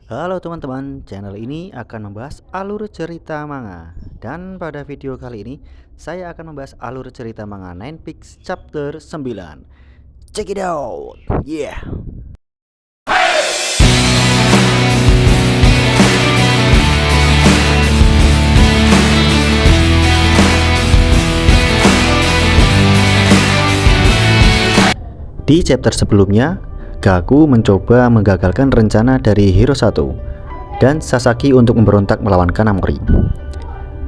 Halo teman-teman, channel ini akan membahas alur cerita manga. Dan pada video kali ini saya akan membahas alur cerita manga Nine Peaks chapter 9. Check it out. Yeah. Di chapter sebelumnya, Gaku mencoba menggagalkan rencana dari Hirosato dan Sasaki untuk memberontak melawan Kanamori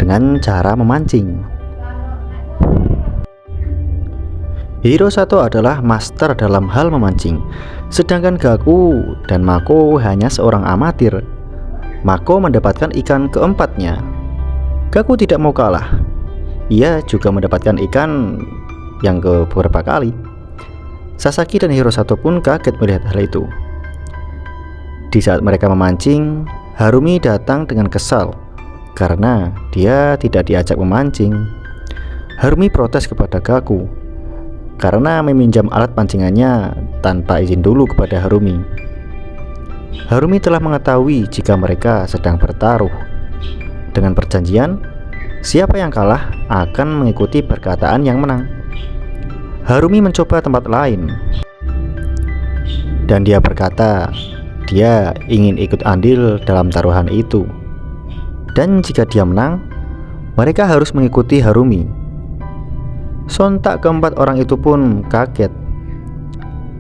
dengan cara memancing. Hirosato adalah master dalam hal memancing, sedangkan Gaku dan Mako hanya seorang amatir. Mako mendapatkan ikan keempatnya. Gaku tidak mau kalah. Ia juga mendapatkan ikan yang ke beberapa kali. Sasaki dan Hirosato pun kaget melihat hal itu. Di saat mereka memancing, Harumi datang dengan kesal karena dia tidak diajak memancing. Harumi protes kepada Gaku karena meminjam alat pancingannya tanpa izin dulu kepada Harumi. Harumi telah mengetahui jika mereka sedang bertaruh. Dengan perjanjian, siapa yang kalah akan mengikuti perkataan yang menang. Harumi mencoba tempat lain dan dia berkata dia ingin ikut andil dalam taruhan itu, dan jika dia menang mereka harus mengikuti Harumi. Sontak keempat orang itu pun kaget.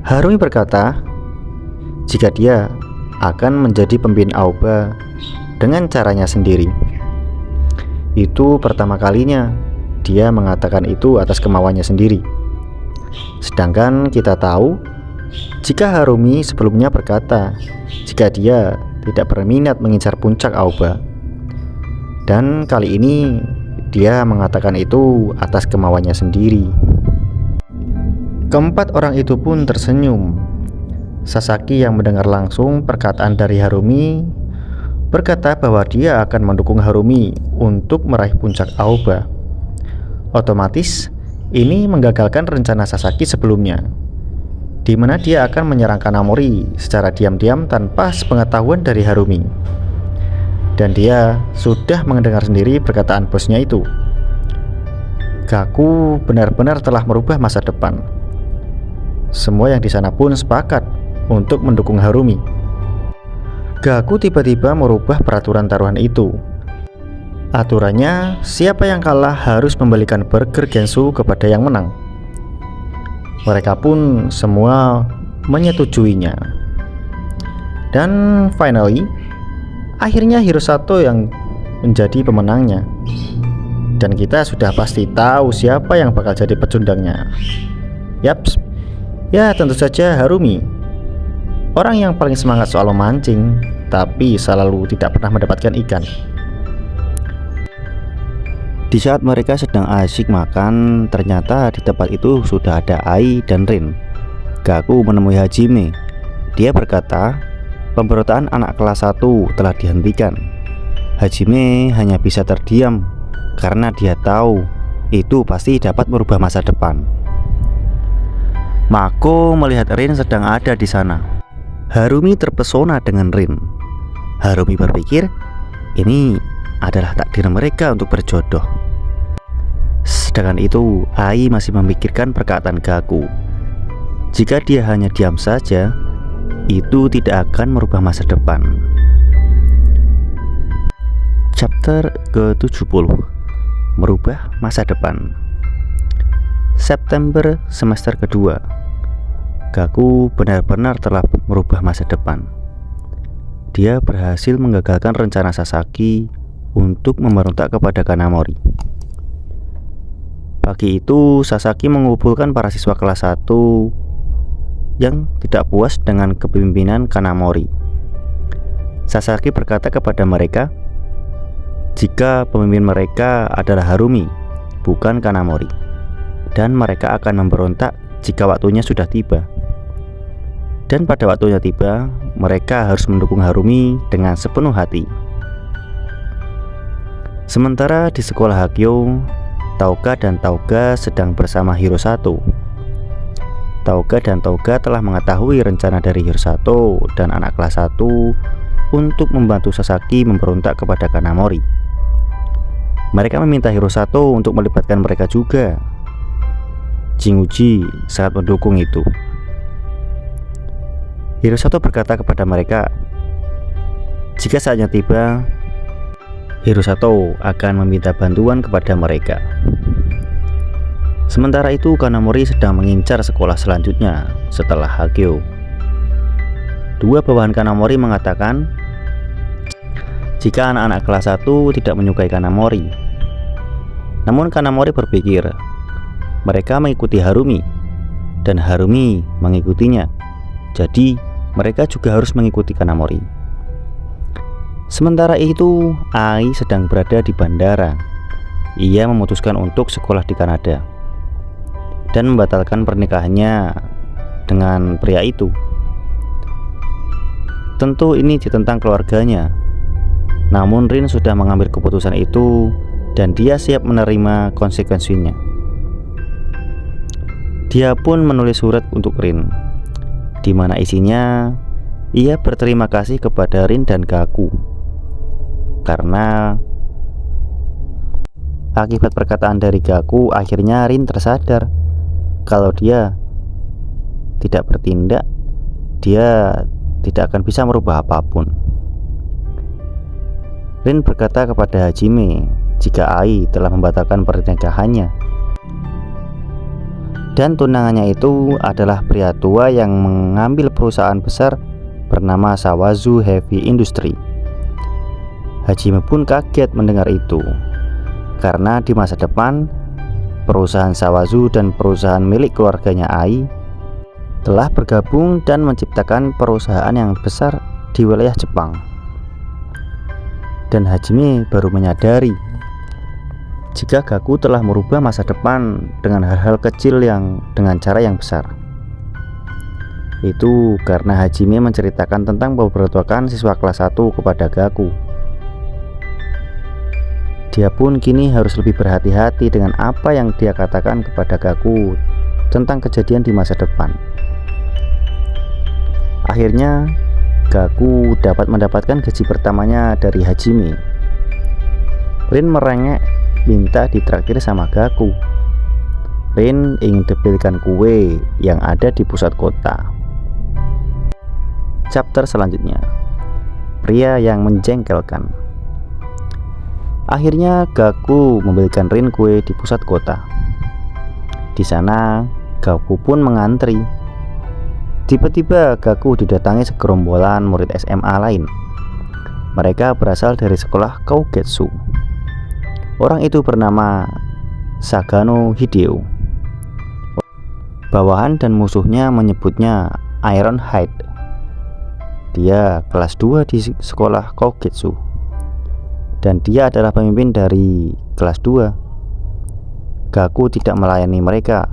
Harumi berkata jika dia akan menjadi pemimpin Aoba dengan caranya sendiri. Itu pertama kalinya dia mengatakan itu atas kemauannya sendiri. Sedangkan kita tahu jika Harumi sebelumnya berkata jika dia tidak berminat mengincar puncak Aoba, dan kali ini dia mengatakan itu atas kemauannya sendiri. Keempat orang itu pun tersenyum. Sasaki yang mendengar langsung perkataan dari Harumi berkata bahwa dia akan mendukung Harumi untuk meraih puncak Aoba. Otomatis ini menggagalkan rencana Sasaki sebelumnya, di mana dia akan menyerang Kanamori secara diam-diam tanpa sepengetahuan dari Harumi. Dan dia sudah mendengar sendiri perkataan bosnya itu. Gaku benar-benar telah merubah masa depan. Semua yang di sana pun sepakat untuk mendukung Harumi. Gaku tiba-tiba merubah peraturan taruhan itu. Aturannya, siapa yang kalah harus membalikan burger Gensu kepada yang menang. Mereka pun semua menyetujuinya. Dan finally, akhirnya Hirosato yang menjadi pemenangnya. Dan kita sudah pasti tahu siapa yang bakal jadi pecundangnya. Yaps, ya tentu saja Harumi. Orang yang paling semangat soal memancing, tapi selalu tidak pernah mendapatkan ikan. Di saat mereka sedang asyik makan, ternyata di tempat itu sudah ada Ai dan Rin. Gaku menemui Hajime. Dia berkata, pemberontakan anak kelas 1 telah dihentikan. Hajime hanya bisa terdiam karena dia tahu itu pasti dapat merubah masa depan. Mako melihat Rin sedang ada di sana. Harumi terpesona dengan Rin. Harumi berpikir, ini adalah takdir mereka untuk berjodoh. Sedangkan itu, Ai masih memikirkan perkataan Gaku. Jika dia hanya diam saja, itu tidak akan merubah masa depan. Chapter ke-70, merubah masa depan. September semester kedua. Gaku benar-benar telah merubah masa depan. Dia berhasil menggagalkan rencana Sasaki untuk memberontak kepada Kanamori. Pagi itu, Sasaki mengumpulkan para siswa kelas 1 yang tidak puas dengan kepemimpinan Kanamori. Sasaki berkata kepada mereka jika pemimpin mereka adalah Harumi, bukan Kanamori, dan mereka akan memberontak jika waktunya sudah tiba. Dan pada waktunya tiba, mereka harus mendukung Harumi dengan sepenuh hati. Sementara di sekolah Hakyo, Tauga dan Tauga sedang bersama Hirosato. Tauga dan Toga telah mengetahui rencana dari Hirosato dan anak kelas 1 untuk membantu Sasaki memberontak kepada Kanamori. Mereka meminta Hirosato untuk melibatkan mereka juga. Jinguji sangat mendukung itu. Hirosato berkata kepada mereka, jika saatnya tiba, Hirosato akan meminta bantuan kepada mereka. Sementara itu Kanamori sedang mengincar sekolah selanjutnya setelah Hageo. Dua bawahan Kanamori mengatakan jika anak-anak kelas 1 tidak menyukai Kanamori. Namun Kanamori berpikir mereka mengikuti Harumi dan Harumi mengikutinya, jadi mereka juga harus mengikuti Kanamori. Sementara itu Ai sedang berada di bandara. Ia memutuskan untuk sekolah di Kanada dan membatalkan pernikahannya dengan pria itu. Tentu ini ditentang keluarganya. Namun Rin sudah mengambil keputusan itu dan dia siap menerima konsekuensinya. Dia pun menulis surat untuk Rin, di mana isinya ia berterima kasih kepada Rin dan Gaku karena akibat perkataan dari Gaku akhirnya Rin tersadar kalau dia tidak bertindak, dia tidak akan bisa merubah apapun. Rin berkata kepada Hajime jika Ai telah membatalkan pernikahannya dan tunangannya itu adalah pria tua yang mengambil perusahaan besar bernama Sawazu Heavy Industry. Hajime pun kaget mendengar itu karena di masa depan perusahaan Sawazu dan perusahaan milik keluarganya Ai telah bergabung dan menciptakan perusahaan yang besar di wilayah Jepang. Dan Hajime baru menyadari jika Gaku telah merubah masa depan dengan hal-hal kecil yang dengan cara yang besar. Itu karena Hajime menceritakan tentang pemberontakan siswa kelas 1 kepada Gaku. Dia pun kini harus lebih berhati-hati dengan apa yang dia katakan kepada Gaku tentang kejadian di masa depan. Akhirnya Gaku dapat mendapatkan gaji pertamanya dari Hajime. Rin merengek minta ditraktir sama Gaku. Rin ingin dibelikan kue yang ada di pusat kota. Chapter selanjutnya, pria yang menjengkelkan. Akhirnya Gaku membelikan Rin kue di pusat kota. Di sana Gaku pun mengantri. Tiba-tiba Gaku didatangi segerombolan murid SMA lain. Mereka berasal dari sekolah Kougetsu. Orang itu bernama Sagano Hideo. Bawahan dan musuhnya menyebutnya Ironhide. Dia kelas 2 di sekolah Kougetsu dan dia adalah pemimpin dari kelas 2. Gaku tidak melayani mereka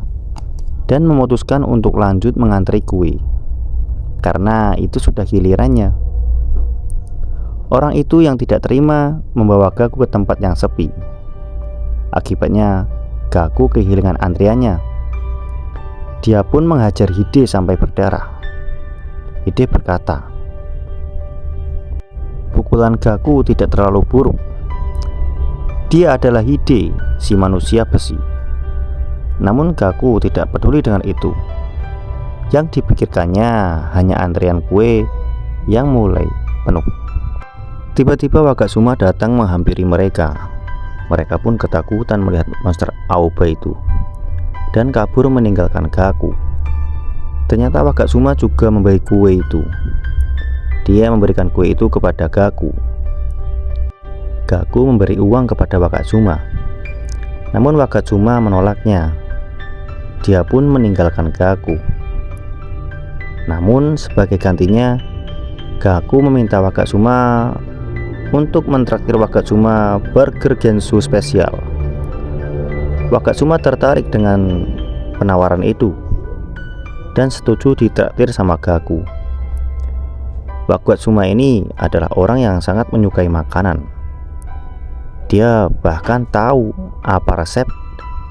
dan memutuskan untuk lanjut mengantri kue karena itu sudah gilirannya. Orang itu yang tidak terima membawa Gaku ke tempat yang sepi. Akibatnya Gaku kehilangan antriannya. Dia pun menghajar Hide sampai berdarah. Hide berkata, pukulan Gaku tidak terlalu buruk. Dia adalah Hide, si manusia besi. Namun Gaku tidak peduli dengan itu. Yang dipikirkannya hanya antrian kue yang mulai penuh. Tiba-tiba Wagatsuma datang menghampiri mereka. Mereka pun ketakutan melihat monster Aoba itu dan kabur meninggalkan Gaku. Ternyata Wagatsuma juga membeli kue itu. Dia memberikan kue itu kepada Gaku. Gaku memberi uang kepada Wagatsuma. Namun Wagatsuma menolaknya. Dia pun meninggalkan Gaku. Namun sebagai gantinya Gaku meminta Wagatsuma untuk mentraktir Wagatsuma burger Gensu spesial. Wagatsuma tertarik dengan penawaran itu dan setuju ditraktir sama Gaku. Wagatsuma ini adalah orang yang sangat menyukai makanan. Dia bahkan tahu apa resep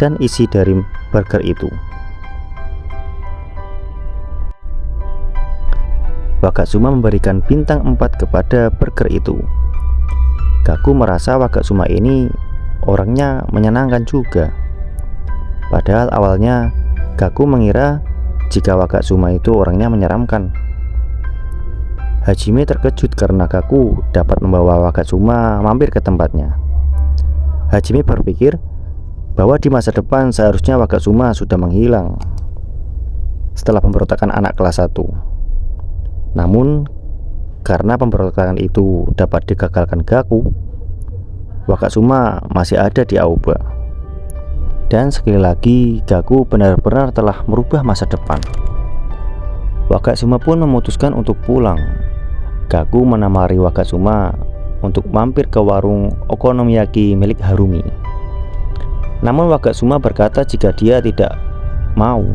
dan isi dari burger itu. Wakatsuma memberikan bintang 4 kepada burger itu. Gaku merasa Wakatsuma ini orangnya menyenangkan juga. Padahal awalnya Gaku mengira jika Wakatsuma itu orangnya menyeramkan. Hajime terkejut karena Gaku dapat membawa Wakatsuma mampir ke tempatnya. Hajime berpikir bahwa di masa depan seharusnya Wakatsuma sudah menghilang setelah pemberontakan anak kelas 1. Namun karena pemberontakan itu dapat digagalkan Gaku, Wakatsuma masih ada di Aoba. Dan sekali lagi Gaku benar-benar telah merubah masa depan. Wakatsuma pun memutuskan untuk pulang. Gaku menamari Wakatsuma untuk mampir ke warung okonomiyaki milik Harumi. Namun Wakatsuma berkata jika dia tidak mau.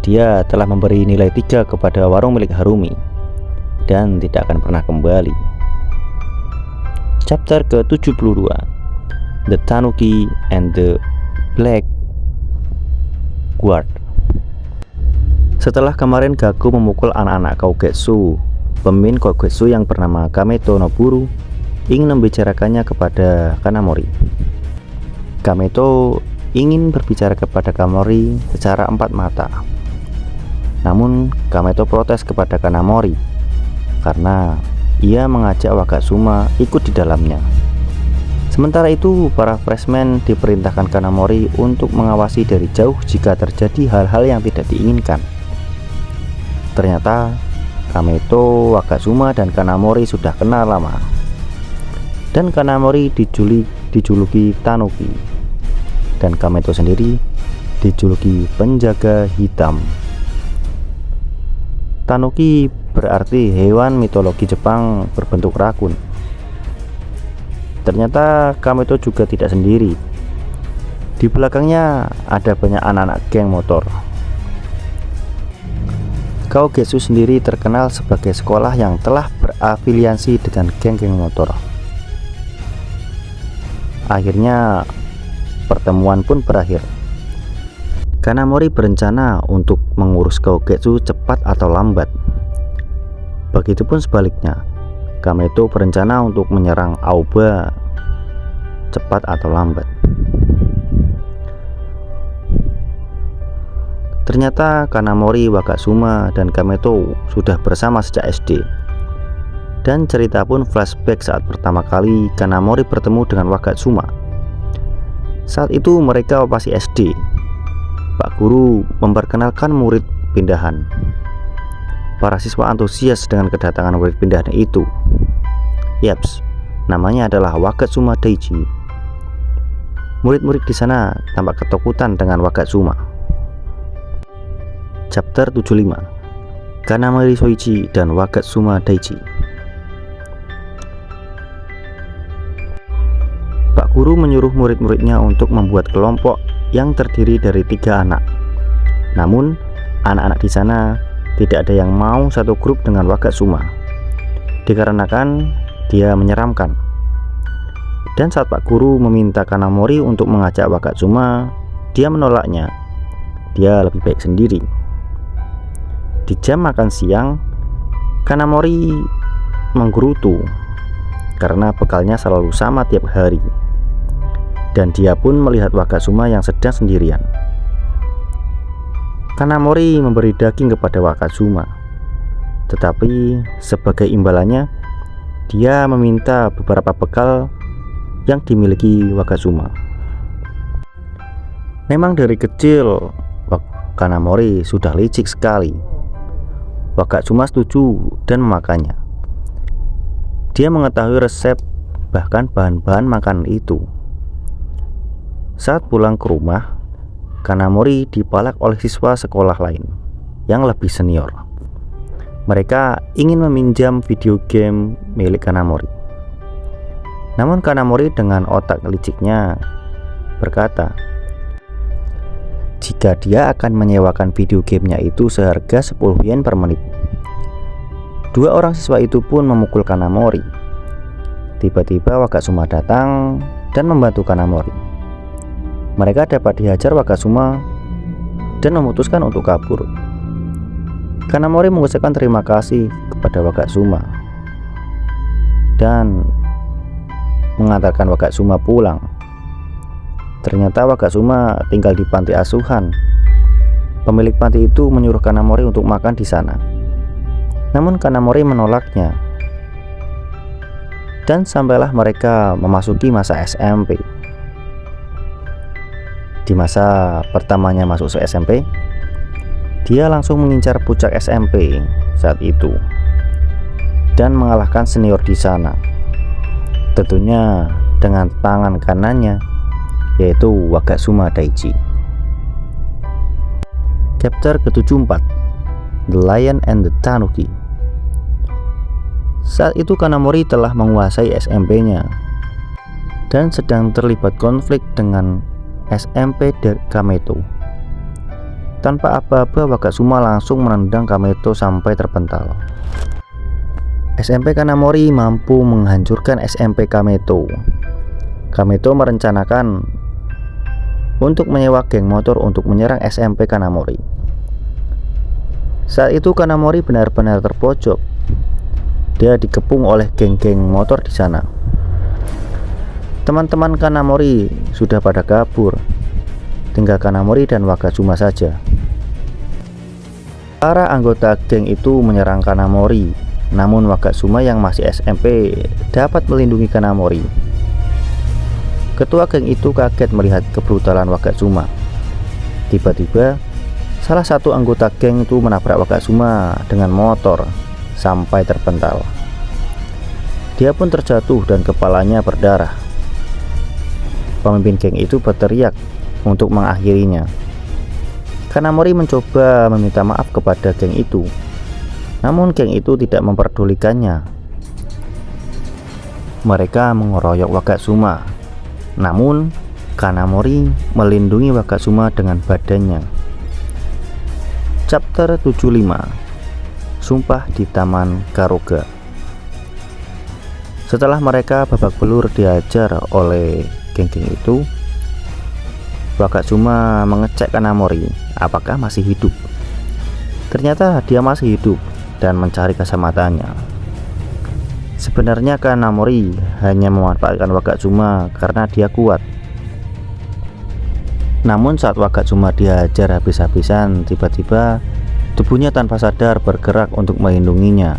Dia telah memberi nilai 3 kepada warung milik Harumi dan tidak akan pernah kembali. Chapter ke-72, The Tanuki and the Black Guard. Setelah kemarin Gaku memukul anak-anak Kaugetsu, pemimpin Kaugetsu yang bernama Kameto Noburu ingin membicarakannya kepada Kanamori. Kameto ingin berbicara kepada Kanamori secara 4 mata. Namun Kameto protes kepada Kanamori karena ia mengajak Wakatsuma ikut di dalamnya. Sementara itu para freshmen diperintahkan Kanamori untuk mengawasi dari jauh jika terjadi hal-hal yang tidak diinginkan. Ternyata Kameto, Wakatsuma, dan Kanamori sudah kenal lama. Dan Kanamori dijuluki Tanuki, dan Kameto sendiri dijuluki penjaga hitam. Tanuki berarti hewan mitologi Jepang berbentuk rakun. Ternyata Kameto juga tidak sendiri. Di belakangnya ada banyak anak-anak geng motor. Kaugetsu sendiri terkenal sebagai sekolah yang telah berafiliasi dengan geng-geng motor. Akhirnya pertemuan pun berakhir. Kanamori berencana untuk mengurus Kaugetsu cepat atau lambat. Begitupun sebaliknya, Kameto berencana untuk menyerang Aoba cepat atau lambat. Ternyata Kanamori, Wakatsuma, dan Kameto sudah bersama sejak SD. Dan cerita pun flashback saat pertama kali Kanamori bertemu dengan Wakatsuma. Saat itu mereka masih SD. Pak Guru memperkenalkan murid pindahan. Para siswa antusias dengan kedatangan murid pindahan itu. Yaps, namanya adalah Wakatsuma Daichi. Murid-murid di sana tampak ketakutan dengan Wakatsuma. Chapter 75, Kanamori Soichi dan Wakatsuma Daichi. Pak Guru menyuruh murid-muridnya untuk membuat kelompok yang terdiri dari 3 anak. Namun, anak-anak di sana tidak ada yang mau satu grup dengan Wakatsuma, dikarenakan dia menyeramkan. Dan saat Pak Guru meminta Kanamori untuk mengajak Wakatsuma, dia menolaknya. Dia lebih baik sendiri. Di jam makan siang, Kanamori menggerutu karena bekalnya selalu sama tiap hari. Dan dia pun melihat Wakatsuma yang sedang sendirian. Kanamori memberi daging kepada Wakatsuma, tetapi sebagai imbalannya dia meminta beberapa bekal yang dimiliki Wakatsuma. Memang dari kecil Kanamori sudah licik sekali. Wakatsuma setuju dan memakannya. Dia mengetahui resep bahkan bahan-bahan makanan itu. Saat pulang ke rumah, Kanamori dipalak oleh siswa sekolah lain yang lebih senior. Mereka ingin meminjam video game milik Kanamori. Namun Kanamori dengan otak liciknya berkata, jika dia akan menyewakan video gamenya itu seharga 10 yen per menit. 2 orang siswa itu pun memukul Kanamori. Tiba-tiba Wakatsuma datang dan membantu Kanamori. Mereka dapat dihajar Wakatsuma dan memutuskan untuk kabur. Kanamori mengucapkan terima kasih kepada Wagatsuma dan mengantarkan Wagatsuma pulang. Ternyata Wagatsuma tinggal di panti asuhan. Pemilik panti itu menyuruh Kanamori untuk makan di sana. Namun Kanamori menolaknya. Dan sampailah mereka memasuki masa SMP. Di masa pertamanya masuk ke SMP, dia langsung mengincar puncak SMP saat itu dan mengalahkan senior di sana. Tentunya dengan tangan kanannya, yaitu Wagatsuma Daichi. Chapter ke-74, The Lion and the Tanuki. Saat itu Kanamori telah menguasai SMP-nya dan sedang terlibat konflik dengan SMP Kameto. Tanpa aba-aba, Wagatsuma langsung menendang Kameto sampai terpental. SMP Kanamori mampu menghancurkan SMP Kameto. Kameto merencanakan untuk menyewa geng motor untuk menyerang SMP Kanamori. Saat itu Kanamori benar-benar terpojok. Dia dikepung oleh geng-geng motor di sana. Teman-teman Kanamori sudah pada kabur. Tinggal Kanamori dan Wagatsuma saja. Para anggota geng itu menyerang Kanamori, namun Wagatsuma yang masih SMP dapat melindungi Kanamori. Ketua geng itu kaget melihat kebrutalan Wagatsuma. Tiba-tiba salah satu anggota geng itu menabrak Wagatsuma dengan motor sampai terpental. Dia pun terjatuh dan kepalanya berdarah. Pemimpin geng itu berteriak untuk mengakhirinya. Kanamori mencoba meminta maaf kepada geng itu, namun geng itu tidak memperdulikannya. Mereka mengeroyok Wagatsuma, namun Kanamori melindungi Wagatsuma dengan badannya. Chapter 75, Sumpah di Taman Karoga. Setelah mereka babak belur diajar oleh geng-geng itu, Wagatsuma mengecek Kanamori apakah masih hidup. Ternyata dia masih hidup dan mencari kacamatanya. Sebenarnya Kanamori hanya memanfaatkan Wagatsuma karena dia kuat. Namun saat Wagatsuma dihajar habis-habisan, tiba-tiba tubuhnya tanpa sadar bergerak untuk melindunginya.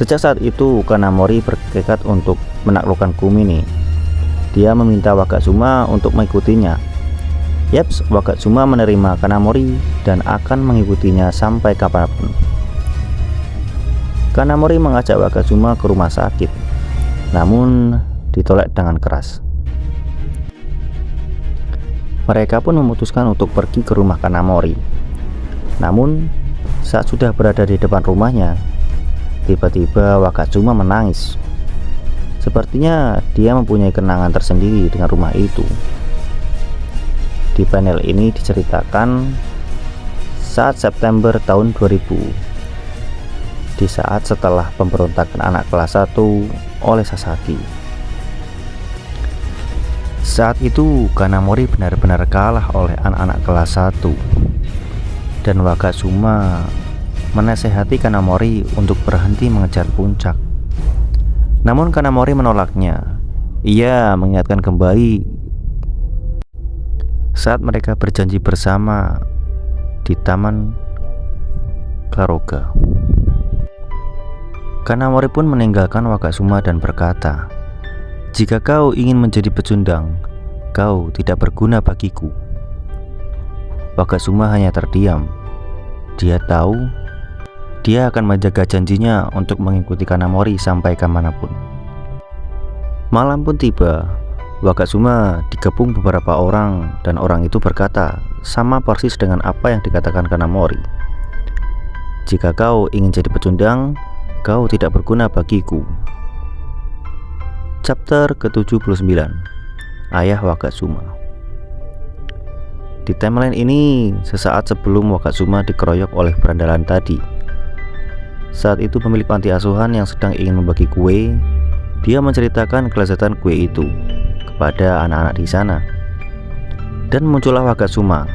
Sejak saat itu Kanamori bertekad untuk menaklukkan Kumine. Dia meminta Wagatsuma untuk mengikutinya. Yaps, Wagatsuma menerima Kanamori dan akan mengikutinya sampai kapanpun. Kanamori mengajak Wagatsuma ke rumah sakit, namun ditolak dengan keras. Mereka pun memutuskan untuk pergi ke rumah Kanamori. Namun saat sudah berada di depan rumahnya, tiba-tiba Wagatsuma menangis. Sepertinya dia mempunyai kenangan tersendiri dengan rumah itu. Di panel ini diceritakan saat September tahun 2000, di saat setelah pemberontakan anak kelas 1 oleh Sasaki. Saat itu Kanamori benar-benar kalah oleh anak-anak kelas 1, dan Wagatsuma menasehati Kanamori untuk berhenti mengejar puncak. Namun Kanamori menolaknya. Ia mengingatkan kembali saat mereka berjanji bersama di Taman Karoga. Kanamori pun meninggalkan Wagatsuma dan berkata, "Jika kau ingin menjadi pecundang, kau tidak berguna bagiku." Wagatsuma hanya terdiam. Dia tahu dia akan menjaga janjinya untuk mengikuti Kanamori sampai kemanapun. Malam pun tiba. Wagatsuma dikepung beberapa orang dan orang itu berkata sama persis dengan apa yang dikatakan Kanamori. "Jika kau ingin jadi pecundang, kau tidak berguna bagiku." Chapter ke-79, Ayah Wagatsuma. Di timeline ini, sesaat sebelum Wagatsuma dikeroyok oleh berandalan tadi. Saat itu pemilik panti asuhan yang sedang ingin membagi kue, dia menceritakan kelezatan kue itu kepada anak-anak di sana. Dan muncullah Wagatsuma.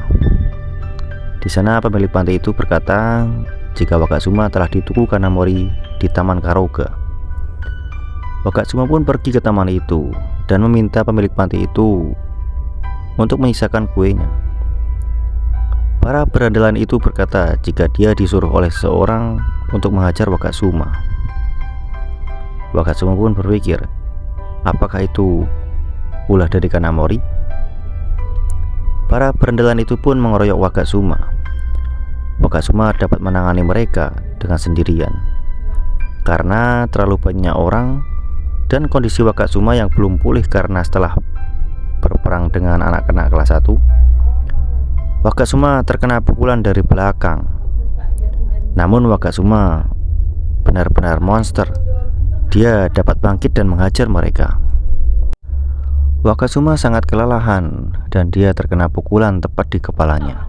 Di sana pemilik panti itu berkata, jika Wakatsuma telah dituku Kanamori di Taman Karoga. Wakatsuma pun pergi ke taman itu dan meminta pemilik panti itu untuk menyisakan kuenya. Para berandalan itu berkata jika dia disuruh oleh seseorang untuk menghajar Wakatsuma. Wakatsuma pun berpikir, apakah itu ulah dari Kanamori? Para berandalan itu pun mengeroyok Wakatsuma. Wakatsuma dapat menangani mereka dengan sendirian karena terlalu banyak orang, dan kondisi Wakatsuma yang belum pulih karena setelah berperang dengan anak-anak kelas 1. Wakatsuma terkena pukulan dari belakang. Namun Wakatsuma benar-benar monster. Dia dapat bangkit dan menghajar mereka. Wakatsuma sangat kelelahan dan dia terkena pukulan tepat di kepalanya.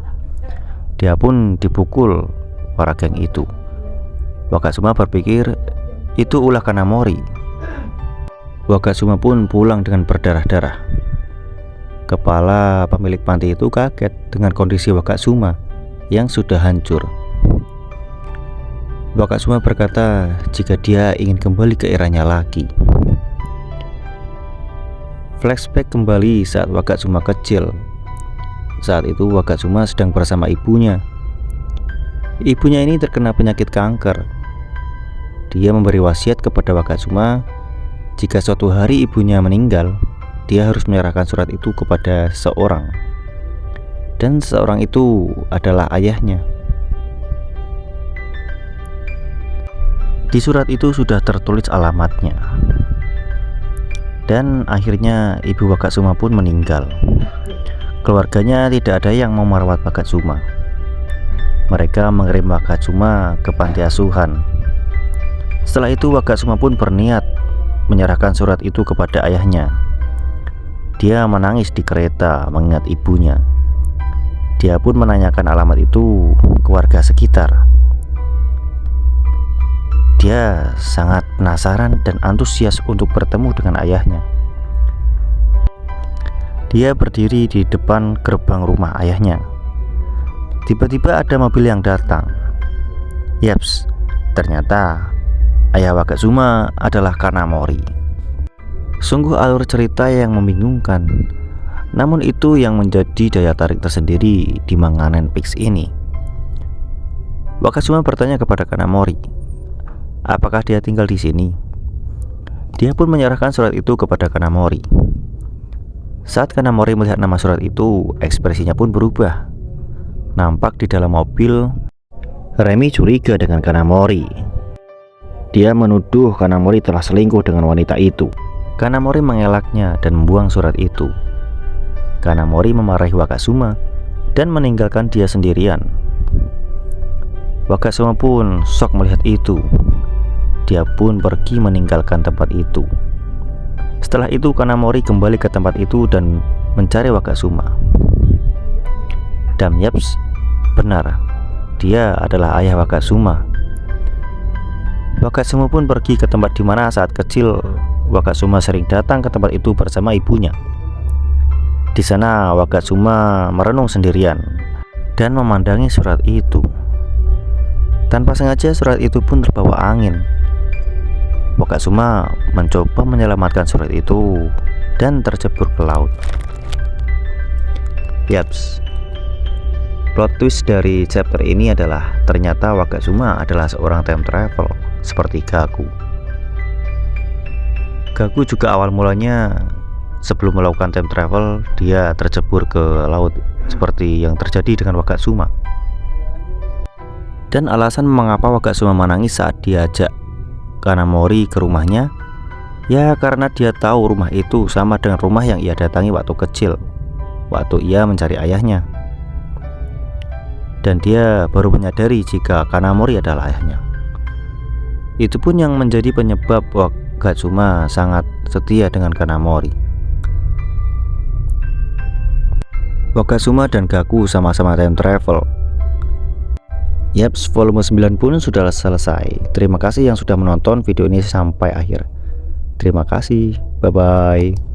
Dia pun dipukul para geng itu. Wakatsuma berpikir itu ulah Kanamori. Wakatsuma pun pulang dengan berdarah-darah. Kepala pemilik panti itu kaget dengan kondisi Wakatsuma yang sudah hancur. Wakatsuma berkata jika dia ingin kembali ke eranya lagi. Flashback kembali saat Wakatsuma kecil. Saat itu Wakatsuma sedang bersama ibunya. Ibunya ini terkena penyakit kanker. Dia memberi wasiat kepada Wakatsuma jika suatu hari ibunya meninggal, dia harus menyerahkan surat itu kepada seseorang, dan seseorang itu adalah ayahnya. Di surat itu sudah tertulis alamatnya. Dan akhirnya ibu Wakatsuma pun meninggal. Keluarganya tidak ada yang mau merawat Wakatsuma. Mereka mengirim Wakatsuma ke panti asuhan. Setelah itu Wakatsuma pun berniat menyerahkan surat itu kepada ayahnya. Dia menangis di kereta mengingat ibunya. Dia pun menanyakan alamat itu ke warga sekitar. Dia sangat penasaran dan antusias untuk bertemu dengan ayahnya. Dia berdiri di depan gerbang rumah ayahnya. Tiba-tiba ada mobil yang datang. Yaps, ternyata ayah Wakatsuma adalah Kanamori. Sungguh alur cerita yang membingungkan. Namun itu yang menjadi daya tarik tersendiri di manga Netflix ini. Wakatsuma bertanya kepada Kanamori, apakah dia tinggal di sini? Dia pun menyerahkan surat itu kepada Kanamori. Saat Kanamori melihat nama surat itu, ekspresinya pun berubah. Nampak di dalam mobil, Remi curiga dengan Kanamori. Dia menuduh Kanamori telah selingkuh dengan wanita itu. Kanamori mengelaknya dan membuang surat itu. Kanamori memarahi Wakatsuma dan meninggalkan dia sendirian. Wakatsuma pun shock melihat itu. Dia pun pergi meninggalkan tempat itu. Setelah itu Kanamori kembali ke tempat itu dan mencari Wakatsuma. Dan yaps, benar, dia adalah ayah Wakatsuma. Wakatsuma pun pergi ke tempat di mana saat kecil Wakatsuma sering datang ke tempat itu bersama ibunya. Di sana Wakatsuma merenung sendirian dan memandangi surat itu. Tanpa sengaja surat itu pun terbawa angin. Wakatsuma mencoba menyelamatkan surat itu dan tercebur ke laut. Yaps, plot twist dari chapter ini adalah ternyata Wakatsuma adalah seorang time travel seperti Gaku. Gaku juga awal mulanya sebelum melakukan time travel dia tercebur ke laut seperti yang terjadi dengan Wakatsuma. Dan alasan mengapa Wakatsuma menangis saat diajak Kanamori ke rumahnya, ya karena dia tahu rumah itu sama dengan rumah yang ia datangi waktu kecil, waktu ia mencari ayahnya. Dan dia baru menyadari jika Kanamori adalah ayahnya. Itu pun yang menjadi penyebab Wakatsuma sangat setia dengan Kanamori. Wakatsuma dan Gaku sama-sama time travel. Yaps, volume 9 pun sudah selesai. Terima kasih yang sudah menonton video ini sampai akhir. Terima kasih, bye-bye.